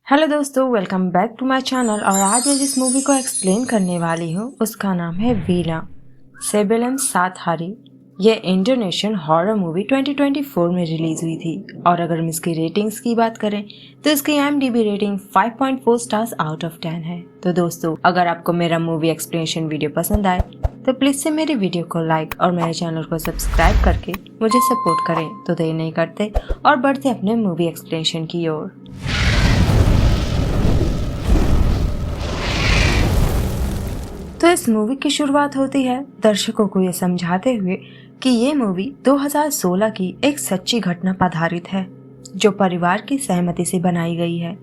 Hello दोस्तों, welcome back to my channel. और आज मैं जिस मूवी को एक्सप्लेन करने वाली हूँ उसका नाम है वीना सेबेलम सातहारी। ये इंडोनेशियन हॉरर मूवी 2024 में रिलीज हुई थी। और अगर हम इसकी रेटिंग्स की बात करें तो इसकी IMDb rating 5.4 stars out of 10 है। तो दोस्तों, अगर आपको मेरा मूवी एक्सप्लेनेशन वीडियो पसंद आए तो प्लीज से मेरे वीडियो को लाइक और मेरे चैनल को सब्सक्राइब करके मुझे सपोर्ट करें। तो देर नहीं करते और बढ़ते अपने मूवी एक्सप्लेनेशन की ओर। तो इस मूवी की शुरुआत होती है दर्शकों को ये समझाते हुए कि ये मूवी 2016 की एक सच्ची घटना पर आधारित है, जो परिवार की सहमति से बनाई गई है।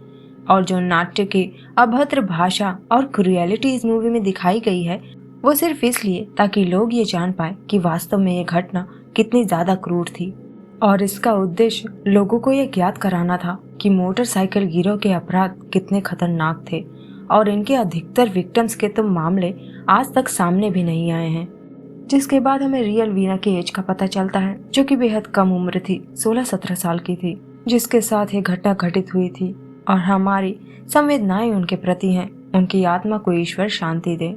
और जो नाट्य की अभद्र भाषा और क्रूएलिटी इस मूवी में दिखाई गई है, वो सिर्फ इसलिए ताकि लोग ये जान पाए कि वास्तव में ये घटना कितनी ज्यादा क्रूर थी। और इसका उद्देश्य लोगों को ये ज्ञात कराना था कि मोटरसाइकिल गिरोह के अपराध कितने खतरनाक थे। और इनके अधिकतर विक्टिम्स के तो मामले आज तक सामने भी नहीं आए हैं। जिसके बाद हमें रियल वीना के एज का पता चलता है, जो कि बेहद कम उम्र थी, 16-17 साल की थी, जिसके साथ ये घटना घटित हुई थी। और हमारी संवेदनाएं उनके प्रति हैं। उनकी आत्मा को ईश्वर शांति दे।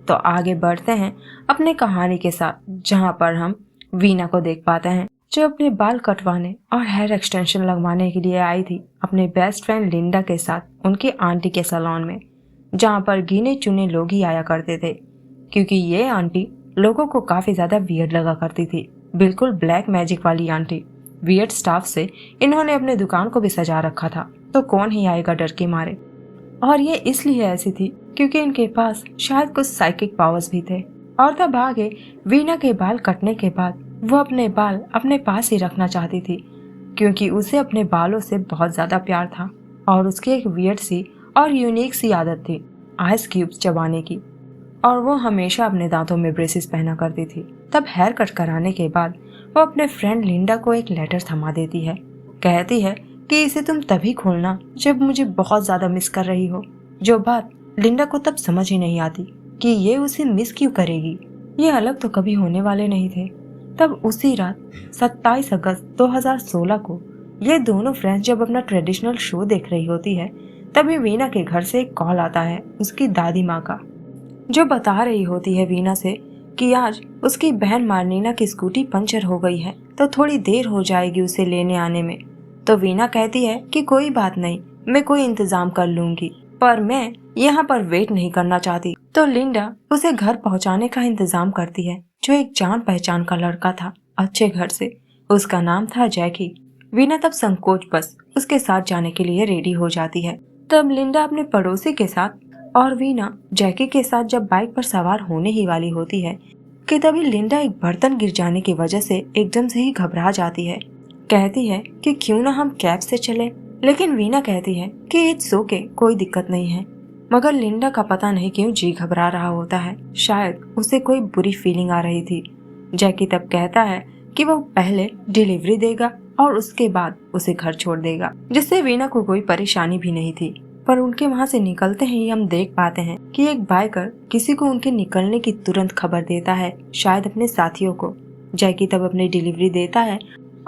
तो आगे बढ़ते हैं अपने कहानी के साथ, जहाँ पर हम वीना को देख पाते हैं, जो अपने बाल कटवाने और हेयर एक्सटेंशन लगवाने के लिए आई थी अपने बेस्ट फ्रेंड लिंडा के साथ उनकी आंटी के सैलून में, जहाँ पर गिने चुने लोग ही आया करते थे, क्योंकि ये आंटी लोगों को काफी ज्यादा वियर्ड लगा करती थी। बिल्कुल ब्लैक मैजिक वाली आंटी। वियर्ड स्टाफ से इन्होंने अपने दुकान को भी सजा रखा था, तो कौन ही आएगा डर के मारे। और ये इसलिए ऐसी थी क्योंकि इनके पास शायद कुछ साइकिक पावर्स भी थे। और तब आगे वीना के बाल कटने के बाद वो अपने बाल अपने पास ही रखना चाहती थी, क्योंकि उसे अपने बालों से बहुत ज्यादा प्यार था। और उसकी एक वियर्ड सी और यूनिक सी आदत थी आइस क्यूब्स चबाने की। और वो हमेशा अपने दांतों में ब्रेसेस पहना करती थी। तब हेयर कट कराने के बाद वो अपने फ्रेंड लिंडा को एक लेटर थमा देती है। कहती है कि इसे तुम तभी खोलना जब मुझे बहुत ज्यादा मिस कर रही हो। जो बात लिंडा को तब समझ ही नहीं आती कि ये उसे मिस क्यों करेगी। ये अलग तो कभी होने वाले नहीं थे। तब उसी रात 27 अगस्त 2016 को ये दोनों फ्रेंड्स जब अपना ट्रेडिशनल शो देख रही होती है, तभी वीना के घर से एक कॉल आता है उसकी दादी माँ का, जो बता रही होती है वीना से कि आज उसकी बहन मार्नीना की स्कूटी पंचर हो गई है, तो थोड़ी देर हो जाएगी उसे लेने आने में। तो वीना कहती है कि कोई बात नहीं, मैं कोई इंतजाम कर लूंगी, पर मैं यहाँ पर वेट नहीं करना चाहती। तो लिंडा उसे घर पहुँचाने का इंतजाम करती है, जो एक जान पहचान का लड़का था अच्छे घर से। उसका नाम था जैकी। वीना तब संकोच बस उसके साथ जाने के लिए रेडी हो जाती है। तब लिंडा अपने पड़ोसी के साथ और वीना जैकी के साथ जब बाइक पर सवार होने ही वाली होती है कि तभी लिंडा एक बर्तन गिर जाने की वजह से एकदम से ही घबरा जाती है। कहती है कि क्यों ना हम कैब से चले, लेकिन वीना कहती है कि इट्स ओके, कोई दिक्कत नहीं है। मगर लिंडा का पता नहीं क्यों जी घबरा रहा होता है, शायद उसे कोई बुरी फीलिंग आ रही थी। जैकी तब कहता है कि वो पहले डिलीवरी देगा और उसके बाद उसे घर छोड़ देगा, जिससे वीना को कोई परेशानी भी नहीं थी। पर उनके वहाँ से निकलते ही हम देख पाते हैं कि एक बाइकर किसी को उनके निकलने की तुरंत खबर देता है, शायद अपने साथियों को। जैकी तब अपनी डिलीवरी देता है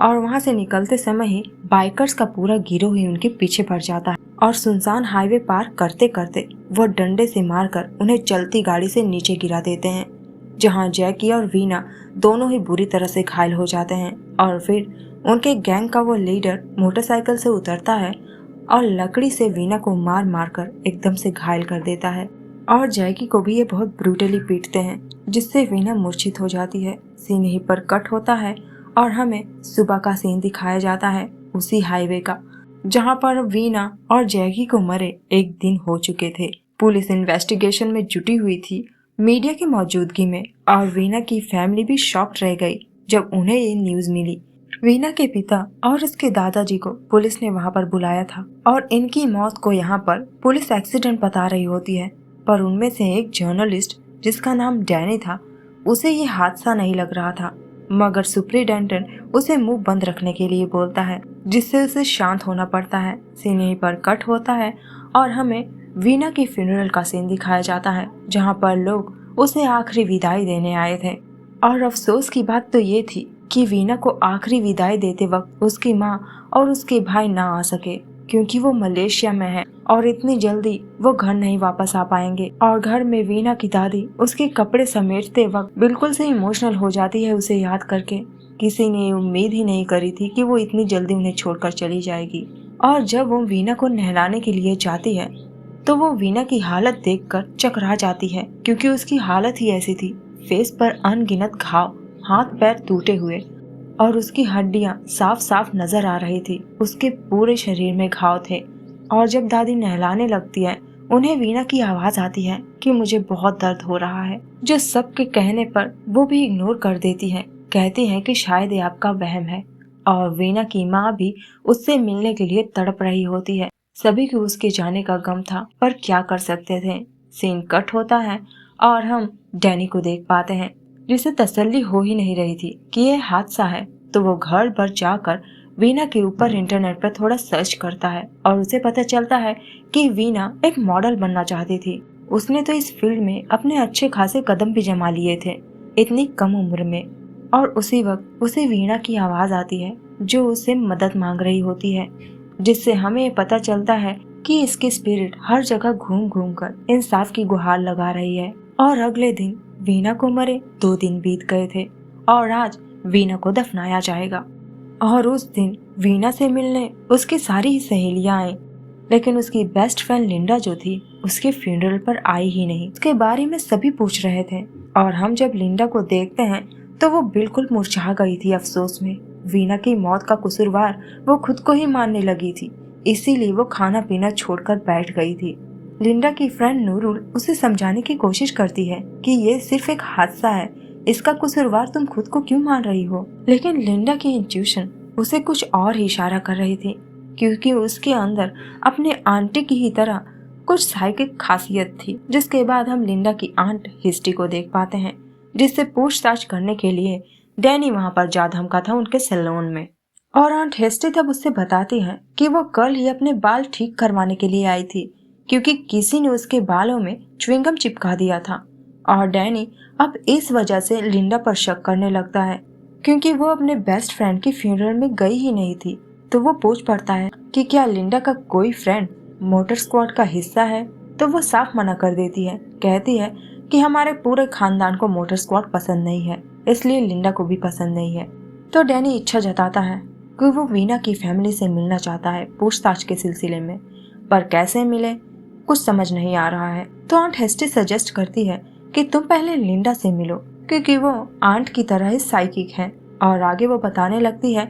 और वहाँ से निकलते समय ही बाइकर्स का पूरा गिरोह ही उनके पीछे पड़ जाता है। और सुनसान हाईवे पार करते करते वो डंडे से मारकर उन्हें चलती गाड़ी से नीचे गिरा देते हैं, जहाँ जैकी और वीना दोनों ही बुरी तरह से घायल हो जाते हैं। और फिर उनके गैंग का वो लीडर मोटरसाइकिल से उतरता है और लकड़ी से वीना को मार मार कर एकदम से घायल कर देता है। और जैकी को भी ये बहुत ब्रूटली पीटते हैं, जिससे वीना मूर्छित हो जाती है। सीन यहीं पर कट होता है और हमें सुबह का सीन दिखाया जाता है उसी हाईवे का, जहाँ पर वीना और जैकी को मरे एक दिन हो चुके थे। पुलिस इन्वेस्टिगेशन में जुटी हुई थी मीडिया की मौजूदगी में, और वीना की फैमिली भी शॉक्ड रह गई जब उन्हें ये न्यूज मिली। वीना के पिता और उसके दादाजी को पुलिस ने वहां पर बुलाया था और इनकी मौत को यहाँ पर पुलिस एक्सीडेंट बता रही होती है। पर उनमें से एक जर्नलिस्ट जिसका नाम डैनी था, उसे ये हादसा नहीं लग रहा था, मगर सुपरिटेंडेंट उसे मुंह बंद रखने के लिए बोलता है, जिससे उसे शांत होना पड़ता है। सीन यहीं पर कट होता है और हमें वीना की फ्यूनरल का सीन दिखाया जाता है, जहाँ पर लोग उसे आखिरी विदाई देने आए थे। और अफसोस की बात तो ये थी कि वीना को आखिरी विदाई देते वक्त उसकी माँ और उसके भाई ना आ सके। क्योंकि वो मलेशिया में है और इतनी जल्दी वो घर नहीं वापस आ पाएंगे। और घर में वीना की दादी उसके कपड़े समेटते वक्त बिल्कुल से इमोशनल हो जाती है उसे याद करके। किसी ने उम्मीद ही नहीं करी थी कि वो इतनी जल्दी उन्हें छोड़कर चली जाएगी। और जब वो वीना को नहलाने के लिए जाती है तो वो वीना की हालत देखकर चकरा जाती है, क्योंकि उसकी हालत ही ऐसी थी। फेस पर अनगिनत घाव, हाथ पैर टूटे हुए और उसकी हड्डियां साफ साफ नजर आ रही थी। उसके पूरे शरीर में घाव थे। और जब दादी नहलाने लगती है उन्हें वीना की आवाज आती है कि मुझे बहुत दर्द हो रहा है, जो सबके कहने पर वो भी इग्नोर कर देती है। कहती है कि शायद ये आपका वहम है। और वीना की माँ भी उससे मिलने के लिए तड़प रही होती है। सभी को उसके जाने का गम था, पर क्या कर सकते थे। सीन कट होता है और हम डैनी को देख पाते हैं, जिसे तसल्ली हो ही नहीं रही थी कि यह हादसा है। तो वो घर पर जाकर वीना के ऊपर इंटरनेट पर थोड़ा सर्च करता है और उसे पता चलता है कि वीना एक मॉडल बनना चाहती थी। उसने तो इस फील्ड में अपने अच्छे खासे कदम भी जमा लिए थे इतनी कम उम्र में। और उसी वक्त उसे वीना की आवाज आती है जो उससे मदद मांग रही होती है, जिससे हमें पता चलता है कि इसकी स्पिरिट हर जगह घूम घूम कर इंसाफ की गुहार लगा रही है। और अगले दिन वीना को मरे 2 दिन बीत गए थे और आज वीना को दफनाया जाएगा। और उस दिन वीना से मिलने उसकी सारी सहेलियां आई, लेकिन उसकी बेस्ट फ्रेंड लिंडा जो थी उसके फ्यूनरल पर आई ही नहीं। उसके बारे में सभी पूछ रहे थे और हम जब लिंडा को देखते हैं तो वो बिल्कुल मुरझा गई थी अफसोस में। वीना की मौत का कसूरवार वो खुद को ही मानने लगी थी, इसीलिए वो खाना पीना छोड़कर बैठ गई थी। लिंडा की फ्रेंड नूरुल उसे समझाने की कोशिश करती है कि ये सिर्फ एक हादसा है, इसका कसूरवार तुम खुद को क्यों मान रही हो। लेकिन लिंडा की इंट्यूशन उसे कुछ और ही इशारा कर रही थी, क्योंकि उसके अंदर अपने आंटी की ही तरह कुछ साइकिक खासियत थी। जिसके बाद हम लिंडा की आंट हिस्ट्री को देख पाते हैं, जिससे पूछताछ करने के लिए डैनी वहां पर जा धमका था उनके सैलून में। और आंट हेस्टी तब उससे बताती है कि वो कल ही अपने बाल ठीक करवाने के लिए आई थी, क्योंकि किसी ने उसके बालों में च्युइंगम चिपका दिया था। और डैनी अब इस वजह से लिंडा पर शक करने लगता है, क्योंकि वो अपने बेस्ट फ्रेंड की फ्यूनरल में गई ही नहीं थी। तो वो पूछ पड़ता है कि क्या लिंडा का कोई फ्रेंड मोटर स्क्वाड का हिस्सा है, तो वो साफ मना कर देती है। कहती है कि हमारे पूरे खानदान को मोटर स्क्वाड पसंद नहीं है, इसलिए लिंडा को भी पसंद नहीं है। तो डैनी इच्छा जताता है कि वो वीना की फैमिली से मिलना चाहता है पूछताछ के सिलसिले में, पर कैसे मिले कुछ समझ नहीं आ रहा है। तो आंट हेस्टी सजेस्ट करती है कि तुम पहले लिंडा से मिलो, क्योंकि वो आंट की तरह ही साइकिक है। और आगे वो बताने लगती है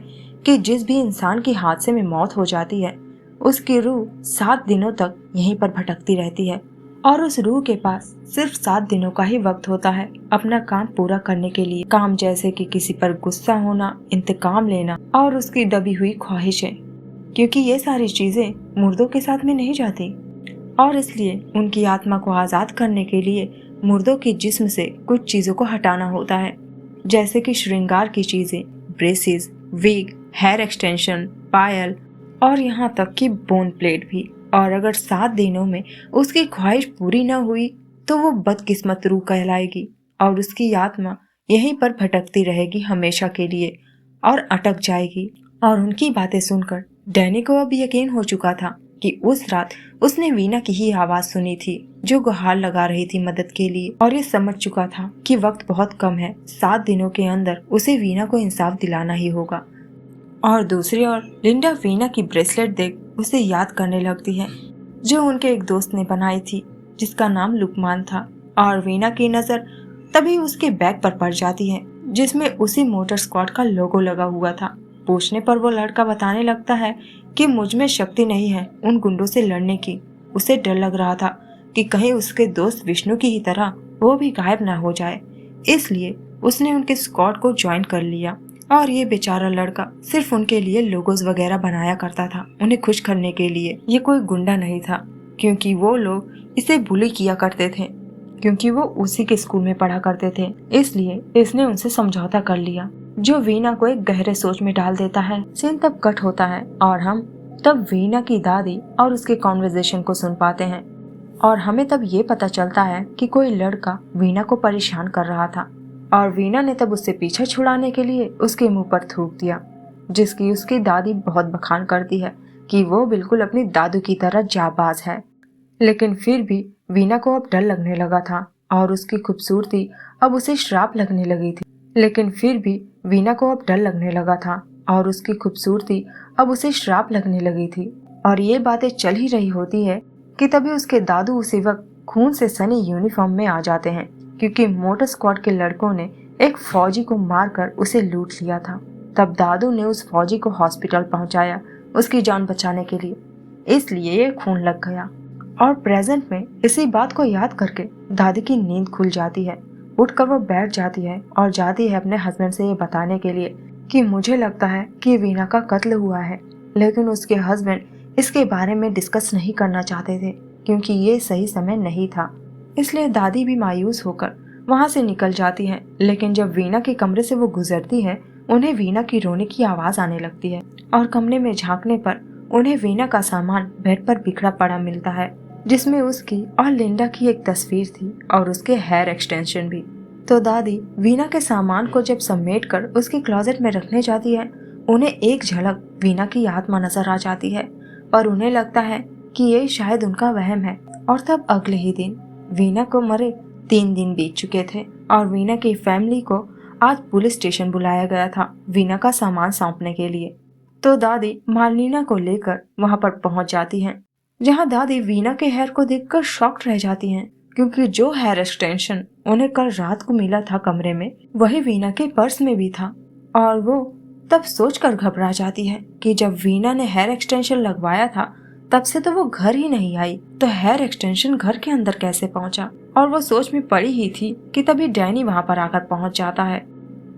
कि जिस भी इंसान की हादसे में मौत हो जाती है उसकी रूह 7 दिनों तक यहीं पर भटकती रहती है, और उस रूह के पास सिर्फ 7 दिनों का ही वक्त होता है अपना काम पूरा करने के लिए। काम जैसे कि किसी पर गुस्सा होना, इंतकाम लेना और उसकी दबी हुई ख्वाहिशें, क्योंकि ये सारी चीजें मुर्दों के साथ में नहीं जाती। और इसलिए उनकी आत्मा को आजाद करने के लिए मुर्दों के जिस्म से कुछ चीजों को हटाना होता है, जैसे कि श्रृंगार की चीजें, ब्रेसेस, विग, हेयर एक्सटेंशन, पायल और यहाँ तक कि बोन प्लेट भी। और अगर 7 दिनों में उसकी ख्वाहिश पूरी न हुई तो वो बदकिस्मत रूह कहलाएगी और उसकी आत्मा यहीं पर भटकती रहेगी हमेशा के लिए और अटक जाएगी। और उनकी बातें सुनकर डैनी को अब यकीन हो चुका था कि उस रात उसने वीना की ही आवाज सुनी थी जो गुहार लगा रही थी मदद के लिए। और ये समझ चुका था कि वक्त बहुत कम है, 7 दिनों के अंदर उसे वीना को इंसाफ दिलाना ही होगा। और दूसरी ओर लिंडा वीना की ब्रेसलेट देख उसे याद करने लगती है, जो उनके एक दोस्त ने बनाई थी जिसका नाम लुकमान था। और वीना की नजर तभी उसके बैग पर पड़ जाती है जिसमें उसी मोटर स्क्वाड का लोगो लगा हुआ था। पूछने पर वो लड़का बताने लगता है कि मुझ में शक्ति नहीं है उन गुंडों से लड़ने की। उसे डर लग रहा था कि कहीं उसके दोस्त विष्णु की ही तरह वो भी गायब न हो जाए, इसलिए उसने उनके स्क्वाड को ज्वाइन कर लिया। और ये बेचारा लड़का सिर्फ उनके लिए लोगोस वगैरह बनाया करता था, उन्हें खुश करने के लिए। ये कोई गुंडा नहीं था, क्योंकि वो लोग इसे बुली किया करते थे, क्योंकि वो उसी के स्कूल में पढ़ा करते थे। इसलिए इसने उनसे समझौता कर लिया, जो वीना को एक गहरे सोच में डाल देता है। सीन तब कट होता है और हम तब वीना की दादी और उसके कॉन्वर्सेशन को सुन पाते हैं। और हमें तब ये पता चलता है कि कोई लड़का वीना को परेशान कर रहा था और वीना ने तब उससे पीछा छुड़ाने के लिए उसके मुंह पर थूक दिया, जिसकी उसकी दादी बहुत बखान करती है कि वो बिल्कुल अपनी दादू की तरह जाबाज है। लेकिन फिर भी वीना को अब डर लगने लगा था और उसकी खूबसूरती अब उसे श्राप लगने लगी थी। लेकिन फिर भी वीना को अब डर लगने लगा था और उसकी खूबसूरती अब उसे श्राप लगने लगी थी। और ये बातें चल ही रही होती है कि तभी उसके दादू उसी वक्त खून से सनी यूनिफॉर्म में आ जाते हैं, क्योंकि मोटर स्क्वाड के लड़कों ने एक फौजी को मारकर उसे लूट लिया था। तब दादू ने उस फौजी को हॉस्पिटल पहुंचाया उसकी जान बचाने के लिए, इसलिए ये खून लग गया। और प्रेजेंट में इसी बात को याद करके दादी की नींद खुल जाती है। उठकर वो बैठ जाती है और जाती है अपने हस्बैंड से ये बताने के लिए कि मुझे लगता है कि वीना का कत्ल हुआ है। लेकिन उसके हस्बैंड इसके बारे में डिस्कस नहीं करना चाहते थे, क्योंकि ये सही समय नहीं था। इसलिए दादी भी मायूस होकर वहां से निकल जाती है। लेकिन जब वीना के कमरे से वो गुजरती है, उन्हें वीना की रोने की आवाज आने लगती है और कमरे में झांकने पर उन्हें वीना का सामान बेड पर बिखरा पड़ा मिलता है, जिसमें उसकी और लिंडा की एक तस्वीर थी और उसके हेयर एक्सटेंशन भी। तो दादी वीना के सामान को जब समेटकर उसके क्लोजेट में रखने जाती है, उन्हें एक झलक वीना की आत्मा नजर आ जाती है और उन्हें लगता है कि ये शायद उनका वहम है। और तब अगले ही दिन वीना को मरे 3 दिन बीत चुके थे और वीना की फैमिली को आज पुलिस स्टेशन बुलाया गया था वीना का सामान सौंपने के लिए। तो दादी मार्लिना को लेकर वहां पर पहुंच जाती हैं, जहां दादी वीना के हेयर को देखकर शॉक्ड रह जाती हैं, क्योंकि जो हेयर एक्सटेंशन उन्हें कल रात को मिला था कमरे में, वही वीना के पर्स में भी था। और वो तब सोचकर घबरा जाती है कि जब वीना ने हेयर एक्सटेंशन लगवाया था तब से तो वो घर ही नहीं आई, तो हेयर एक्सटेंशन घर के अंदर कैसे पहुंचा। और वो सोच में पड़ी ही थी कि तभी डैनी वहां पर आकर पहुंच जाता है।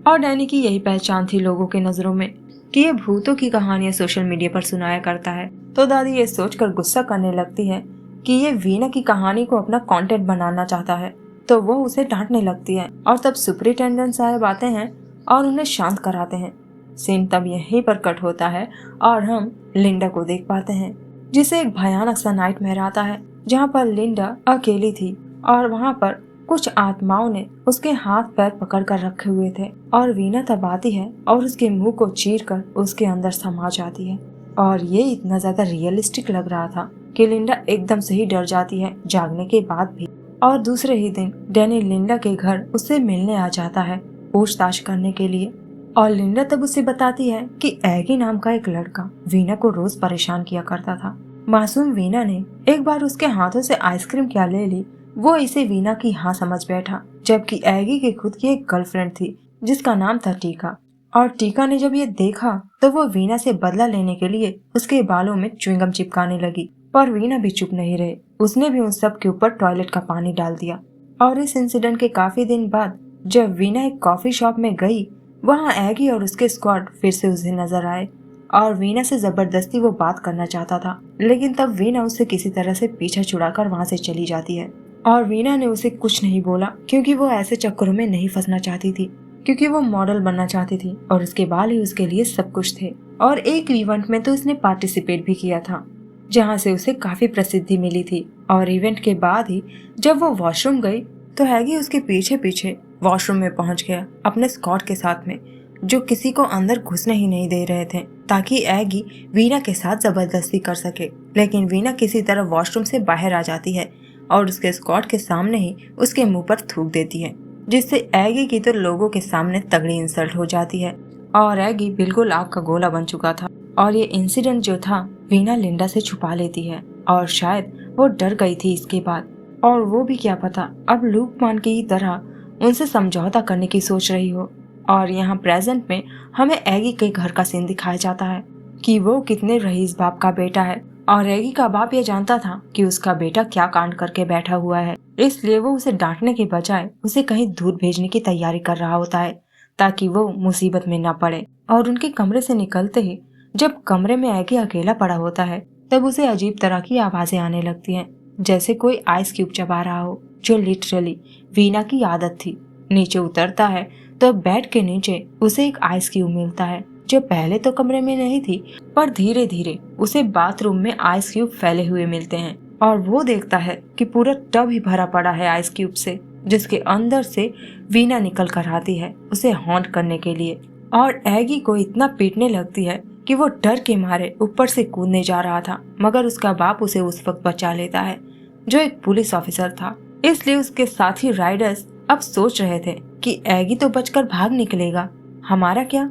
और डैनी की यही पहचान थी लोगों के नजरों में कि ये भूतों की कहानियां सोशल मीडिया पर सुनाया करता है। तो दादी ये सोचकर गुस्सा करने लगती है कि ये वीना की कहानी को अपना कंटेंट बनाना चाहता है, तो वो उसे डांटने लगती है। और तब सुपरिटेंडेंट साहब आते हैं और उन्हें शांत कराते हैं। सीन तब यहीं पर कट होता है और हम लिंडा को देख पाते हैं, जिसे एक भयानक सा नाइटमेयर आता है, जहाँ पर लिंडा अकेली थी और वहाँ पर कुछ आत्माओं ने उसके हाथ पैर पकड़ कर रखे हुए थे। और वीना तब आती है और उसके मुंह को चीर कर उसके अंदर समा जाती है। और ये इतना ज्यादा रियलिस्टिक लग रहा था कि लिंडा एकदम से ही डर जाती है जागने के बाद भी। और दूसरे ही दिन डैनी लिंडा के घर उससे मिलने आ जाता है पूछताछ करने के लिए। और लिंडा तब उसे बताती है कि एगी नाम का एक लड़का वीना को रोज परेशान किया करता था। मासूम वीना ने एक बार उसके हाथों से आइसक्रीम क्या ले ली, वो इसे वीना की हाँ समझ बैठा, जबकि एगी की खुद की एक गर्लफ्रेंड थी जिसका नाम था टीका। और टीका ने जब ये देखा तो वो वीना से बदला लेने के लिए उसके बालों में च्युइंगम चिपकाने लगी। पर वीना भी चुप नहीं रहे, उसने भी उन सब के ऊपर टॉयलेट का पानी डाल दिया। और इस इंसिडेंट के काफी दिन बाद जब वीना एक कॉफी शॉप में गई, वहाँ एगी और उसके स्क्वाड फिर से उसे नजर आए और वीना से जबरदस्ती वो बात करना चाहता था। लेकिन तब वीना उससे किसी तरह से पीछा छुड़ाकर वहाँ से चली जाती है। और वीना ने उसे कुछ नहीं बोला, क्योंकि वो ऐसे चक्करों में नहीं फंसना चाहती थी, क्योंकि वो मॉडल बनना चाहती थी और उसके बाल ही उसके लिए सब कुछ थे। और एक इवेंट में तो उसने पार्टिसिपेट भी किया था, जहाँ से उसे काफी प्रसिद्धि मिली थी। और इवेंट के बाद ही जब वो वॉशरूम गई तो हैगी उसके पीछे पीछे वॉशरूम में पहुंच गया अपने स्कॉट के साथ में, जो किसी को अंदर घुसने ही नहीं दे रहे थे ताकि एगी वीना के साथ जबरदस्ती कर सके। लेकिन वीना किसी तरह वॉशरूम से बाहर आ जाती है और उसके स्कॉट के सामने ही उसके मुंह पर थूक देती है, जिससे एगी की तो लोगों के सामने तगड़ी इंसल्ट हो जाती है। और एगी बिल्कुल आग का गोला बन चुका था। और ये इंसिडेंट जो था वीना लिंडा से छुपा लेती है और शायद वो डर गई थी इसके बाद। और वो भी क्या पता अब लूकमान की तरह उनसे समझौता करने की सोच रही हो। और यहाँ प्रेजेंट में हमें एगी के घर का सीन दिखाया जाता है कि वो कितने रईस बाप का बेटा है। और एगी का बाप ये जानता था कि उसका बेटा क्या कांड करके बैठा हुआ है, इसलिए वो उसे डांटने के बजाय उसे कहीं दूर भेजने की तैयारी कर रहा होता है ताकि वो मुसीबत में न पड़े। और उनके कमरे से निकलते ही जब कमरे में एगी अकेला पड़ा होता है, तब उसे अजीब तरह की आवाजें आने लगती हैं, जैसे कोई आइस क्यूब चबा रहा हो, जो लिटरली वीना की आदत थी। नीचे उतरता है तो बेड के नीचे उसे एक आइस क्यूब मिलता है, जो पहले तो कमरे में नहीं थी, पर धीरे धीरे उसे बाथरूम में आइस क्यूब फैले हुए मिलते हैं। और वो देखता है कि पूरा टब ही भरा पड़ा है आइस क्यूब से, जिसके अंदर से वीना निकल कर आती है उसे हॉन्ट करने के लिए। और एगी को इतना पीटने लगती है कि वो डर के मारे ऊपर से कूदने जा रहा था, मगर उसका बाप उसे उस वक्त बचा लेता है, जो एक पुलिस ऑफिसर था। इसलिए उसके साथी राइडर्स अब सोच रहे थे कि एगी तो बचकर भाग निकलेगा, हमारा क्या,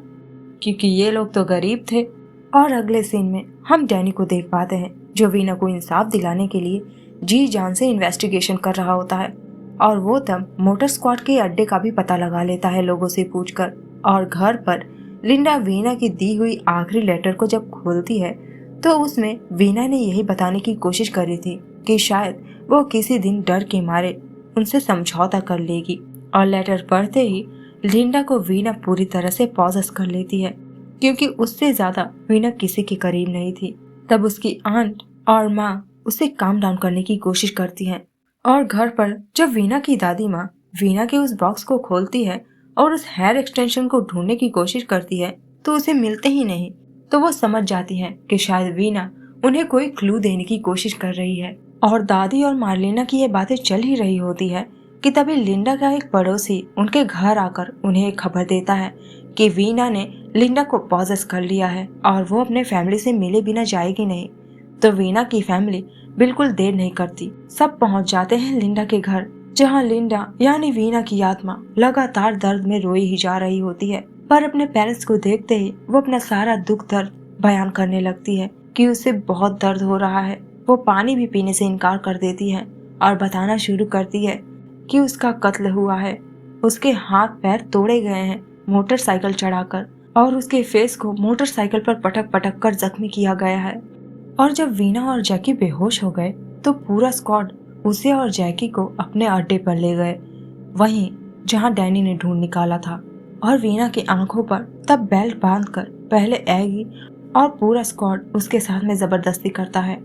क्योंकि ये लोग तो गरीब थे। और अगले सीन में हम डैनी को देख पाते हैं, जो वीना को इंसाफ दिलाने के लिए जी जान से इन्वेस्टिगेशन कर रहा होता है। और वो तब मोटर स्क्वाड के अड्डे का भी पता लगा लेता है लोगों से पूछकर। और घर पर लिंडा वीना की दी हुई आखिरी लेटर को जब खोलती है तो उसमें वीना ने यही बताने की कोशिश करी थी कि शायद वो किसी दिन डर के मारे उनसे समझौता कर लेगी। और लेटर पढ़ते ही लिंडा को वीना पूरी तरह से पॉसेस कर लेती है, क्योंकि उससे ज्यादा वीना किसी के करीब नहीं थी। तब उसकी आंट और माँ उसे काम डाउन करने की कोशिश करती हैं। और घर पर जब वीना की दादी माँ वीना के उस बॉक्स को खोलती है और उस हेयर एक्सटेंशन को ढूंढने की कोशिश करती है तो उसे मिलते ही नहीं, तो वो समझ जाती है कि शायद वीना उन्हें कोई क्लू देने की कोशिश कर रही है। और दादी और मार्लिना की ये बातें चल ही रही होती है कि तभी लिंडा का एक पड़ोसी उनके घर आकर उन्हें एक खबर देता है कि वीना ने लिंडा को पॉसेस कर लिया है और वो अपने फैमिली से मिले बिना जाएगी नहीं। तो वीना की फैमिली बिल्कुल देर नहीं करती, सब पहुंच जाते हैं लिंडा के घर, जहां लिंडा यानी वीना की आत्मा लगातार दर्द में रोई ही जा रही होती है। पर अपने पेरेंट्स को देखते ही वो अपना सारा दुख दर्द बयान करने लगती है कि उसे बहुत दर्द हो रहा है। वो पानी भी पीने से इनकार कर देती है और बताना शुरू करती है कि उसका कत्ल हुआ है, उसके हाथ पैर तोड़े गए हैं मोटरसाइकिल चढ़ाकर, और उसके फेस को मोटरसाइकिल पर पटक पटक कर जख्मी किया गया है। और जब वीना और जैकी बेहोश हो गए तो पूरा स्क्वाड उसे और जैकी को अपने अड्डे पर ले गए, वहीं जहां डैनी ने ढूंढ निकाला था। और वीना की आंखों पर तब बेल्ट बांधकर पहले एगी और पूरा स्क्वाड उसके साथ में जबरदस्ती करता है।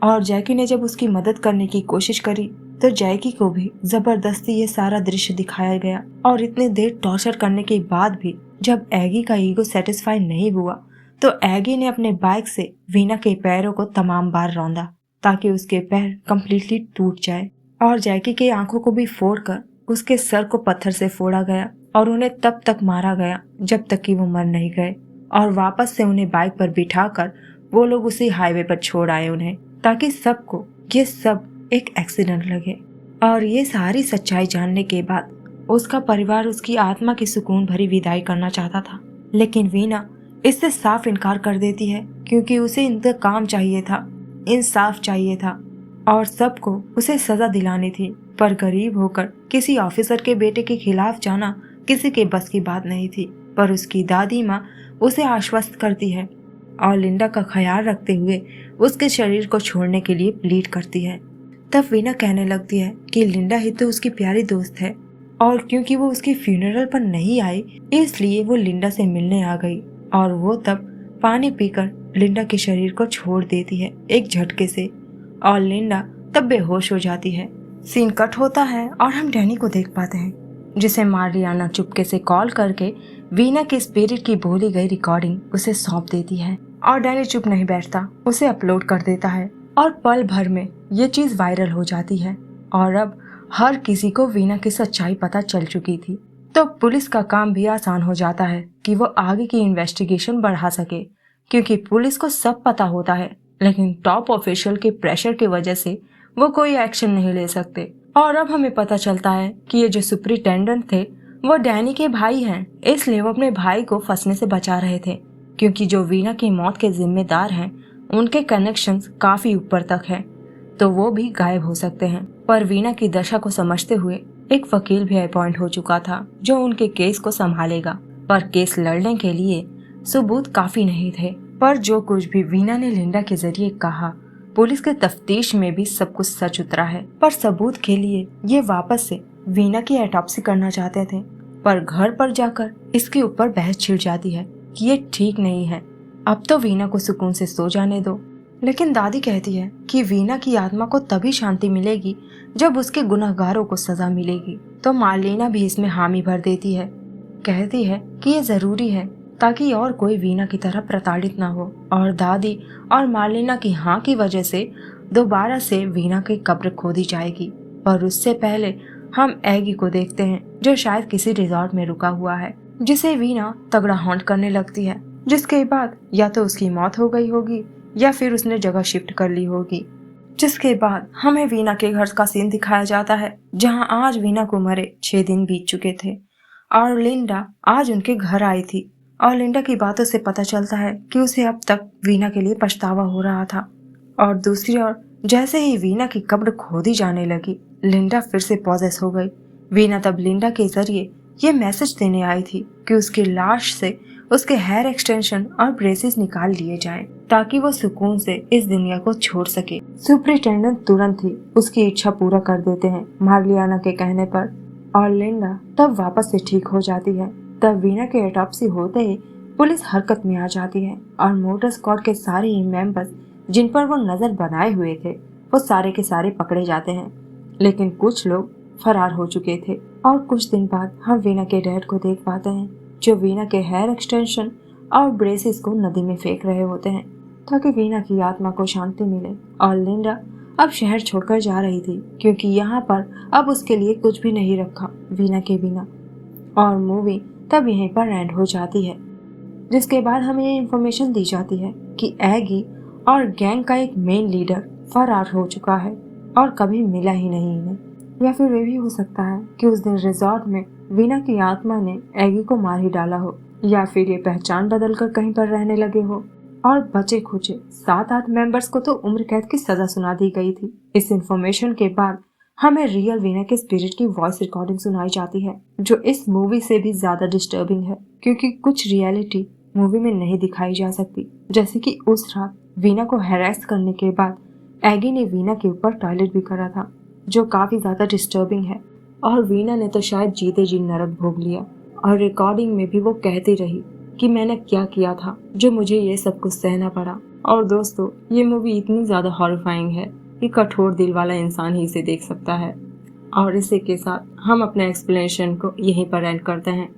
और जैकी ने जब उसकी मदद करने की कोशिश करी तो जैकी को भी जबरदस्ती ये सारा दृश्य दिखाया गया। और इतने देर टॉर्चर करने के बाद भी जब एगी का ईगो सेटिस्फाई नहीं हुआ तो एगी ने अपने बाइक से वीना के पैरों को तमाम बार रौंदा ताकि उसके पैर कम्प्लीटली टूट जाए। और जैकी की आंखों को भी फोड़कर उसके सर को पत्थर से फोड़ा गया और उन्हें तब तक मारा गया जब तक कि वो मर नहीं गए। और वापस से उन्हें बाइक पर बिठाकर वो लोग उसी हाईवे पर छोड़ आए उन्हें, ताकि सबको ये सब एक एक्सीडेंट लगे। और ये सारी सच्चाई जानने के बाद उसका परिवार उसकी आत्मा की सुकून भरी विदाई करना चाहता था, लेकिन वीना इससे साफ इनकार कर देती है क्योंकि उसे इंतकाम चाहिए था, इंसाफ चाहिए था और सबको उसे सजा दिलानी थी। पर गरीब होकर किसी ऑफिसर के बेटे के खिलाफ जाना किसी के बस की बात नहीं थी। पर उसकी दादी माँ उसे आश्वस्त करती है और लिंडा का ख्याल रखते हुए उसके शरीर को छोड़ने के लिए प्लीड करती है। तब वीना कहने लगती है कि लिंडा ही तो उसकी प्यारी दोस्त है और क्योंकि वो उसके फ्यूनरल पर नहीं आई इसलिए वो लिंडा से मिलने आ गई। और वो तब पानी पीकर लिंडा के शरीर को छोड़ देती है एक झटके से और लिंडा तब बेहोश हो जाती है। सीन कट होता है और हम डैनी को देख पाते हैं जिसे मारियाना चुपके से कॉल करके वीना के स्पिरिट की बोली गई रिकॉर्डिंग उसे सौंप देती है। और डैनी चुप नहीं बैठता, उसे अपलोड कर देता है और पल भर में ये चीज वायरल हो जाती है। और अब हर किसी को वीना की सच्चाई पता चल चुकी थी, तो पुलिस का काम भी आसान हो जाता है कि वो आगे की इन्वेस्टिगेशन बढ़ा सके, क्योंकि पुलिस को सब पता होता है लेकिन टॉप ऑफिशियल के प्रेशर की वजह से वो कोई एक्शन नहीं ले सकते। और अब हमें पता चलता है कि ये जो सुपरिटेंडेंट थे वो डैनी के भाई हैं, इसलिए वो अपने भाई को फंसने से बचा रहे थे, क्योंकि जो वीना की मौत के जिम्मेदार हैं उनके कनेक्शंस काफी ऊपर तक हैं, तो वो भी गायब हो सकते हैं। पर वीना की दशा को समझते हुए एक वकील भी अपॉइंट हो चुका था जो उनके केस को संभालेगा। पर केस लड़ने के लिए सबूत काफी नहीं थे। पर जो कुछ भी वीना ने लिंडा के जरिए कहा, पुलिस के तफ्तीश में भी सब कुछ सच उतरा है। पर सबूत के लिए ये वापस से वीना की ऑटोप्सी करना चाहते थे, पर घर पर जाकर इसके ऊपर बहस छिड़ जाती है कि ये ठीक नहीं है, अब तो वीना को सुकून से सो जाने दो। लेकिन दादी कहती है कि वीना की आत्मा को तभी शांति मिलेगी जब उसके गुनहगारों को सजा मिलेगी। तो मार्लिना भी इसमें हामी भर देती है, कहती है कि ये जरूरी है ताकि और कोई वीना की तरह प्रताड़ित ना हो। और दादी और मार्लिना की हाँ की वजह से दोबारा से वीना की कब्र खोदी जाएगी। पर उससे पहले हम एगी को देखते हैं जो शायद किसी रिजॉर्ट में रुका हुआ है, जिसे वीना तगड़ा हॉन्ट करने लगती है। जिसके बाद या तो उसकी मौत हो गई होगी या फिर उसने जगह शिफ्ट कर ली होगी। जिसके बाद हमें वीना के घर का सीन दिखाया जाता है, जहां आज वीना को मरे 6 दिन बीत चुके थे और लिंडा आज उनके घर आई थी। और लिंडा की बातों से पता चलता है कि उसे अब तक वीना के लिए पछतावा हो रहा था। और दूसरी ओर जैसे ही वीना की कब्र खोदी जाने लगी, लिंडा फिर से पॉजेस हो गई। वीना तब लिंडा के जरिए ये मैसेज देने आई थी कि उसकी लाश से उसके हेयर एक्सटेंशन और ब्रेसेस निकाल लिए जाएं, ताकि वो सुकून से इस दुनिया को छोड़ सके। सुपरिटेंडेंट तुरंत ही उसकी इच्छा पूरा कर देते हैं मार्लियाना के कहने पर, और लिंडा तब वापस से ठीक हो जाती है। तब वीना के ऑटोप्सी होते ही पुलिस हरकत में आ जाती है और मोटर स्क्वाड के सारे ही मेंबर्स जिन पर वो नजर बनाए हुए थे वो सारे के सारे पकड़े जाते हैं। लेकिन कुछ लोग फरार हो चुके थे और कुछ दिन बाद हम वीना के डैड को देख पाते हैं, जो वीना के हेयर एक्सटेंशन और ब्रेसेस को नदी में फेंक रहे होते हैं ताकि वीना की आत्मा को शांति मिले। और लिंडा अब शहर छोड़कर जा रही थी क्योंकि यहाँ पर अब उसके लिए कुछ भी नहीं रखा वीना के बिना। और मूवी तब यहीं पर एंड हो जाती है, जिसके बाद हमें ये इन्फॉर्मेशन दी जाती है कि एगी और गैंग का एक मेन लीडर फरार हो चुका है और कभी मिला ही नहीं इन्हें। या फिर ये भी हो सकता है कि उस दिन रिजॉर्ट में वीना की आत्मा ने एगी को मार ही डाला हो, या फिर ये पहचान बदलकर कहीं पर रहने लगे हो। और बचे खुचे 7-8 मेंबर्स को तो उम्र कैद की सजा सुना दी गई थी। इस इन्फॉर्मेशन के बाद हमें रियल वीना के स्पिरिट की वॉइस रिकॉर्डिंग सुनाई जाती है, जो इस मूवी से भी ज्यादा डिस्टर्बिंग है क्योंकि कुछ रियलिटी मूवी में नहीं दिखाई जा सकती। जैसे कि उस रात वीना को हैरेस करने के बाद एगी ने वीना के ऊपर टॉयलेट भी करा था, जो काफी ज्यादा डिस्टर्बिंग है। और वीना ने तो शायद जीते जी नरक भोग लिया। और रिकॉर्डिंग में भी वो कहती रही कि मैंने क्या किया था जो मुझे ये सब कुछ सहना पड़ा। और दोस्तों, ये मूवी इतनी ज्यादा हॉरिफाइंग है कि कठोर दिल वाला इंसान ही इसे देख सकता है। और इसी के साथ हम अपने एक्सप्लेनेशन को यहीं पर एंड करते हैं।